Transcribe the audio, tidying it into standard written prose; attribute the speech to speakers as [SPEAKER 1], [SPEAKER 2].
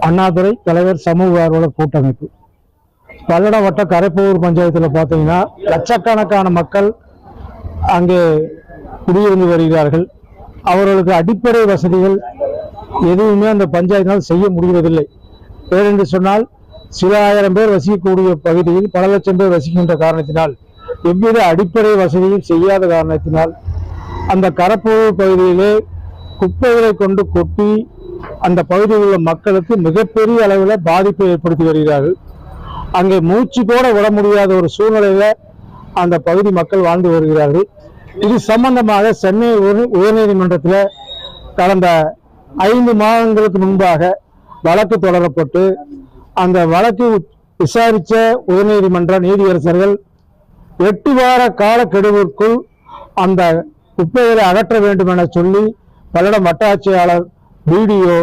[SPEAKER 1] அண்ணாதுரை தலைவர் சமூக ஆர்வலர் கூட்டமைப்பு. பல்லடம் வட்ட கரைப்பூர் பஞ்சாயத்தில் பார்த்தீங்கன்னா லட்சக்கணக்கான மக்கள் அங்கே குடியிருந்து வருகிறார்கள். அவர்களுக்கு அடிப்படை வசதிகள் எதுவுமே அந்த பஞ்சாயத்தினால் செய்ய முடிவதில்லை. ஏனென்று சொன்னால் சில ஆயிரம் பேர் வசிக்கக்கூடிய பகுதியில் பல லட்சம் பேர் வசிக்கின்ற காரணத்தினால் எவ்வித அடிப்படை வசதியும் செய்யாத காரணத்தினால் அந்த கரைப்பூர் பகுதியிலே குப்பைகளை கொண்டு கொட்டி அந்த பகுதியில் உள்ள மக்களுக்கு மிகப்பெரிய அளவில் பாதிப்பை ஏற்படுத்தி வருகிறார்கள். அங்கே மூச்சு கூட விட முடியாத ஒரு சூழ்நிலையில அந்த பகுதி மக்கள் வாழ்ந்து வருகிறார்கள். இது சம்பந்தமாக சென்னை உயர்நீதிமன்றத்தில் கடந்த 5 மாதங்களுக்கு முன்பாக வழக்கு தொடரப்பட்டு அந்த வழக்கு விசாரித்த உயர்நீதிமன்ற நீதியரசர்கள் 8 வார காலக்கெடுவிற்குள் அந்த குப்பைகளை அகற்ற வேண்டும் என சொல்லி பல்லடம் வட்டாட்சியாளர் வீடியோ